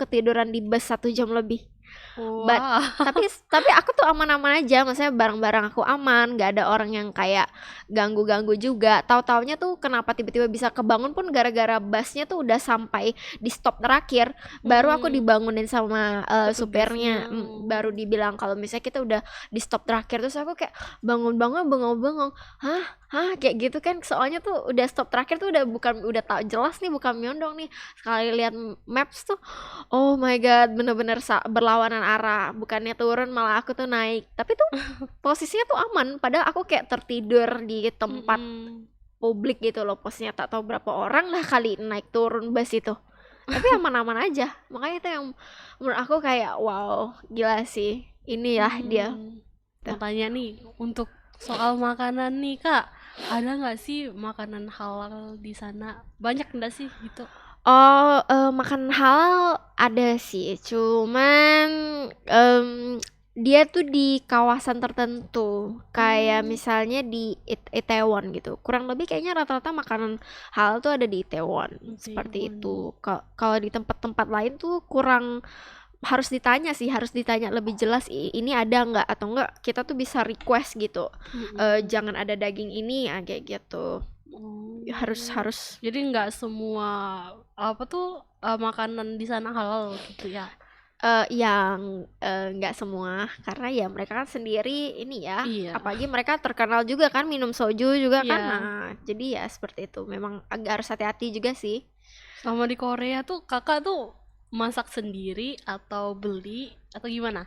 ketiduran di bus 1 jam lebih. But Wah. tapi aku tuh aman-aman aja, maksudnya barang-barang aku aman, nggak ada orang yang kayak ganggu-ganggu juga. Tahu-taunya tuh kenapa tiba-tiba bisa kebangun pun gara-gara busnya tuh udah sampai di stop terakhir, baru aku dibangunin sama supirnya. Petugasnya. Baru dibilang kalau misalnya kita udah di stop terakhir, terus aku kayak bangun-bangun bengong-bengong. Hah, kayak gitu kan, soalnya tuh udah stop terakhir tuh udah tahu jelas nih bukan Myeongdong nih. Sekali lihat maps tuh, oh my god, bener-bener berlawanan arah. Bukannya turun malah aku tuh naik. Tapi tuh posisinya tuh aman. Padahal aku kayak tertidur di tempat publik gitu loh. Posnya tak tahu berapa orang lah kali naik turun bus itu. Tapi aman-aman aja. Makanya itu yang menurut aku kayak wow, gila sih. Inilah dia. Mau tanya nih, untuk soal makanan nih Kak, ada nggak sih makanan halal di sana? Banyak nggak sih gitu? Oh, makan halal ada sih, cuman dia tuh di kawasan tertentu, kayak misalnya di Itaewon gitu. Kurang lebih kayaknya rata-rata makanan halal tuh ada di Itaewon, seperti Itaewon. itu. Kalau di tempat-tempat lain tuh kurang, harus ditanya sih, harus ditanya lebih jelas ini ada nggak atau enggak kita tuh bisa request gitu. Jangan ada daging ini, kayak gitu. Harus Jadi nggak semua apa tuh makanan di sana halal gitu ya? Yang nggak semua, karena ya mereka kan sendiri ini ya, Iya. apalagi mereka terkenal juga kan minum soju juga kan. Iya. Nah, jadi ya seperti itu. Memang agak harus hati-hati juga sih. Sama di Korea tuh kakak tuh masak sendiri atau beli atau gimana?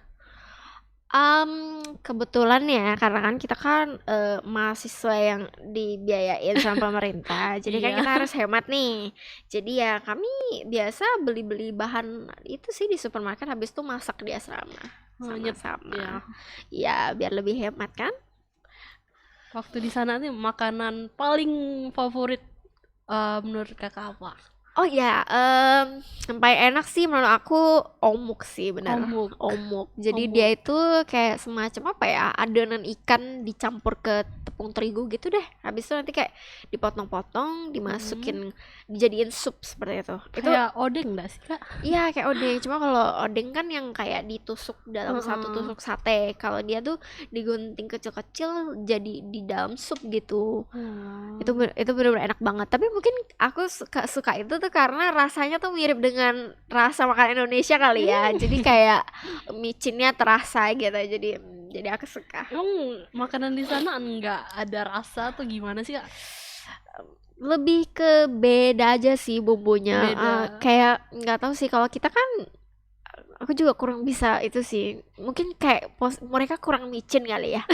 Kebetulan ya, karena kan kita kan mahasiswa yang dibiayain sama pemerintah, jadi kan Iya. kita harus hemat nih. Jadi ya kami biasa beli-beli bahan itu sih di supermarket, habis itu masak di asrama Ya. sama-sama. Ya biar lebih hemat kan. Waktu di sana nih makanan paling favorit menurut kakak apa? Oh ya, yang paling enak sih menurut aku omuk sih, bener. Omuk. Omuk. Jadi Omuk. dia itu kayak semacam apa ya, adonan ikan dicampur ke tepung terigu gitu deh. Habis itu nanti kayak dipotong-potong, dimasukin, dijadiin sup seperti itu. Itu Kayak odeng nggak sih kak? iya kayak odeng. Cuma kalau odeng kan yang kayak ditusuk dalam satu tusuk sate. Kalau dia tuh digunting kecil-kecil jadi di dalam sup gitu. Itu benar-benar enak banget. Tapi mungkin aku suka itu tuh karena rasanya tuh mirip dengan rasa makanan Indonesia kali ya. Jadi kayak micinnya terasa gitu. Jadi aku suka. Emang makanan di sana nggak ada rasa atau gimana sih kak? Lebih ke beda aja sih bumbunya. Beda. Kayak nggak tahu sih, kalau kita kan aku juga kurang bisa itu sih. Mungkin kayak mereka kurang micin kali ya.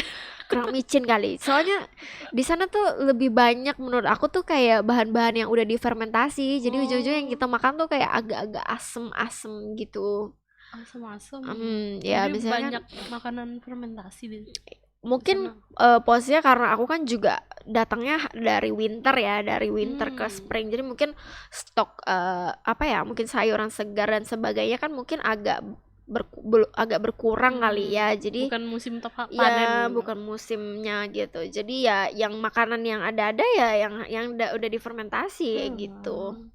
Kurang micin kali. Soalnya di sana tuh lebih banyak menurut aku tuh kayak bahan-bahan yang udah difermentasi. Jadi ujung-ujungnya yang kita makan tuh kayak agak-agak asem-asem gitu. Asam-asam. Ya Jadi misalnya kan banyak makanan fermentasi di mungkin sana. posisinya karena aku kan juga datangnya dari winter ya, dari winter ke spring. Jadi mungkin stok apa ya, mungkin sayuran segar dan sebagainya kan mungkin agak berkurang kali ya. Jadi Bukan musim panen. ya bukan musimnya gitu. Jadi ya yang makanan yang ada ya yang udah difermentasi kayak gitu.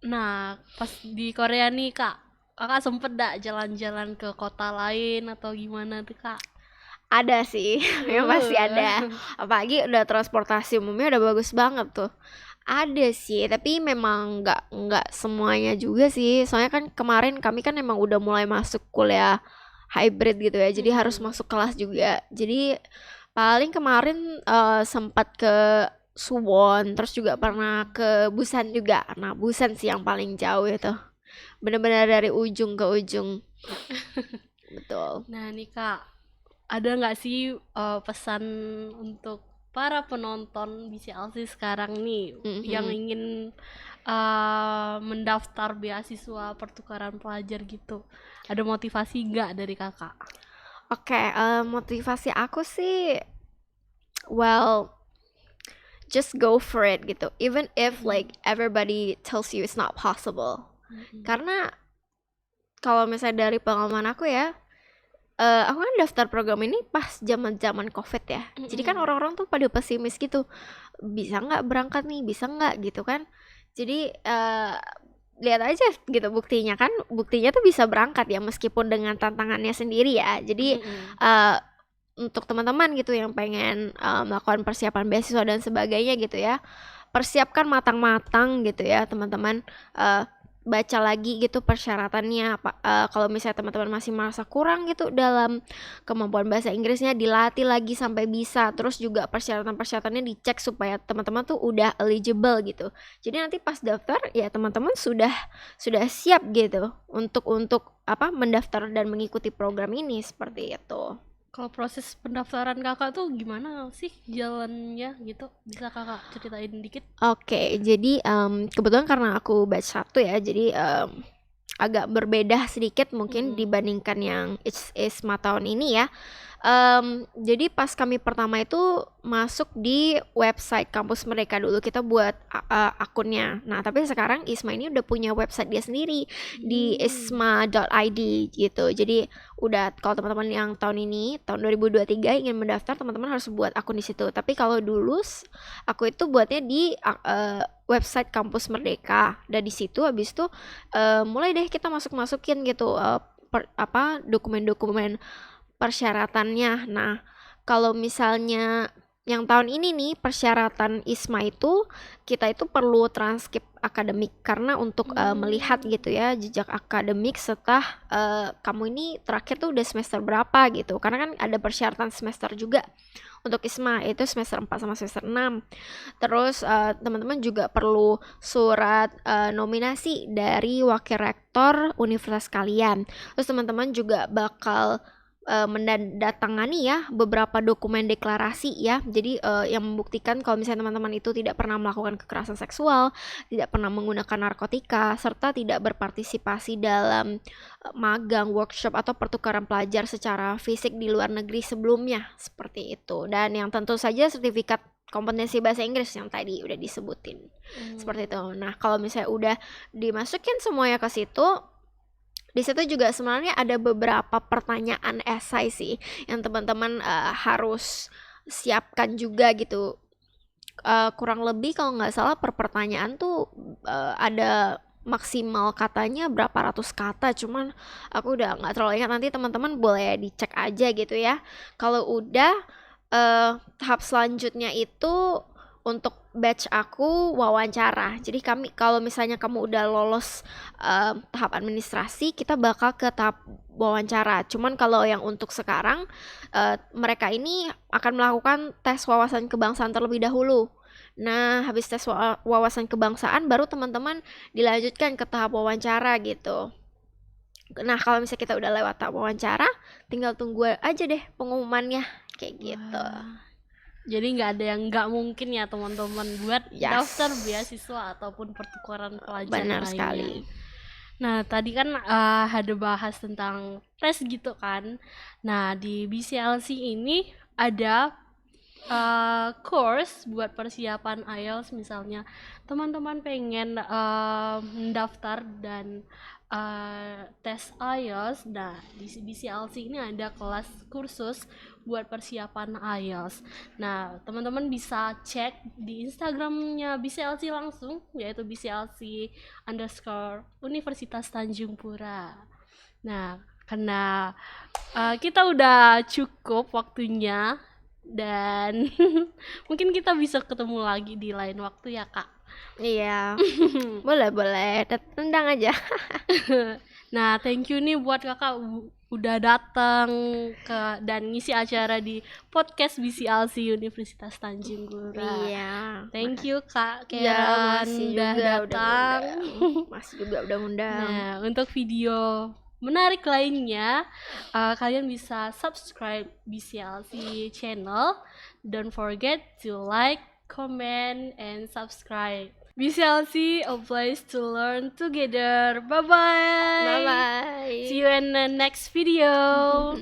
Nah, pas di Korea nih kak, kakak sempet gak jalan-jalan ke kota lain atau gimana tuh kak? Ada sih, yang pasti ada. Apalagi udah transportasi umumnya udah bagus banget tuh. Ada sih, tapi memang nggak semuanya juga sih. Soalnya kan kemarin kami kan emang udah mulai masuk kuliah hybrid gitu ya. Jadi harus masuk kelas juga. Jadi paling kemarin sempat ke Suwon, terus juga pernah ke Busan juga. Nah, Busan sih yang paling jauh itu. Bener-bener dari ujung ke ujung. Betul. Nah nih kak, ada nggak sih pesan untuk para penonton BCLC sekarang nih yang ingin mendaftar beasiswa pertukaran pelajar gitu? Ada motivasi nggak dari kakak? Oke, motivasi aku sih, well, just go for it gitu. Even if like everybody tells you it's not possible. Karena kalau misalnya dari pengalaman aku ya, aku kan daftar program ini pas zaman-zaman COVID ya. Jadi kan orang-orang tuh pada pesimis gitu. Bisa nggak berangkat nih, bisa nggak gitu kan. Jadi lihat aja gitu buktinya kan, buktinya tuh bisa berangkat ya meskipun dengan tantangannya sendiri ya. Jadi untuk teman-teman gitu yang pengen melakukan persiapan beasiswa dan sebagainya gitu ya, persiapkan matang-matang gitu ya teman-teman. Baca lagi gitu persyaratannya, kalau misalnya teman-teman masih merasa kurang gitu dalam kemampuan bahasa Inggrisnya, dilatih lagi sampai bisa. Terus juga persyaratan-persyaratannya dicek supaya teman-teman tuh udah eligible gitu. Jadi nanti pas daftar ya teman-teman sudah siap gitu untuk mendaftar dan mengikuti program ini, seperti itu. Kalau proses pendaftaran Kakak tuh gimana sih jalannya gitu? Bisa Kakak ceritain dikit? Oke, jadi kebetulan karena aku batch 1 ya, jadi agak berbeda sedikit mungkin dibandingkan yang ISMA tahun ini ya. Jadi pas kami pertama itu masuk di website kampus mereka dulu, kita buat akunnya. Nah, tapi sekarang ISMA ini udah punya website dia sendiri di isma.id gitu. Jadi udah, kalau teman-teman yang tahun ini, tahun 2023 ingin mendaftar, teman-teman harus buat akun di situ. Tapi kalau dulu aku itu buatnya di website kampus Merdeka. Dan di situ habis itu mulai deh kita masukin gitu dokumen-dokumen persyaratannya. Nah, kalau misalnya yang tahun ini nih persyaratan ISMA itu kita itu perlu transkrip akademik karena untuk melihat gitu ya jejak akademik setelah kamu ini terakhir tuh udah semester berapa gitu, karena kan ada persyaratan semester juga untuk ISMA, itu semester 4 sama semester 6. Terus teman-teman juga perlu surat nominasi dari wakil rektor universitas kalian. Terus teman-teman juga bakal mendatangani ya beberapa dokumen deklarasi ya. Jadi yang membuktikan kalau misalnya teman-teman itu tidak pernah melakukan kekerasan seksual, tidak pernah menggunakan narkotika, serta tidak berpartisipasi dalam magang, workshop atau pertukaran pelajar secara fisik di luar negeri sebelumnya, seperti itu. Dan yang tentu saja sertifikat kompetensi bahasa Inggris yang tadi udah disebutin. Seperti itu. Nah, kalau misalnya udah dimasukin semuanya ke situ, di situ juga sebenarnya ada beberapa pertanyaan esai sih yang teman-teman harus siapkan juga gitu. Kurang lebih kalau nggak salah per pertanyaan tuh ada maksimal katanya berapa ratus kata, cuman aku udah nggak terlalu ingat, nanti teman-teman boleh dicek aja gitu ya. Kalau udah tahap selanjutnya itu untuk batch aku wawancara. Jadi kalau misalnya kamu udah lolos tahap administrasi, kita bakal ke tahap wawancara. Cuman kalau yang untuk sekarang mereka ini akan melakukan tes wawasan kebangsaan terlebih dahulu. Nah, habis tes wawasan kebangsaan baru teman-teman dilanjutkan ke tahap wawancara gitu. Nah, kalau misalnya kita udah lewat tahap wawancara, tinggal tunggu aja deh pengumumannya kayak gitu. Jadi nggak ada yang nggak mungkin ya teman-teman buat daftar beasiswa ataupun pertukaran pelajar Benar lainnya. sekali. Nah, tadi kan ada bahas tentang tes gitu kan. Nah, di BCLC ini ada course buat persiapan IELTS, misalnya teman-teman pengen mendaftar dan tes IELTS. Nah, di BCLC ini ada kelas kursus buat persiapan IELTS. Nah, teman-teman bisa cek di Instagramnya BCLC langsung, yaitu BCLC_Universitas Tanjung Pura. Nah, karena kita udah cukup waktunya dan mungkin kita bisa ketemu lagi di lain waktu ya, Kak. Iya. Boleh, tendang aja. Nah, thank you nih buat Kakak udah datang dan ngisi acara di podcast BCLC Universitas Tanjung Pura. Iya. Thank you Kak Ya, Keran udah datang. Masih juga udah ngundang. Nah, untuk video menarik lainnya, kalian bisa subscribe BCLC channel. Don't forget to like, comment, and subscribe. BCLC, a place to learn together. Bye-bye. Bye-bye. See you in the next video.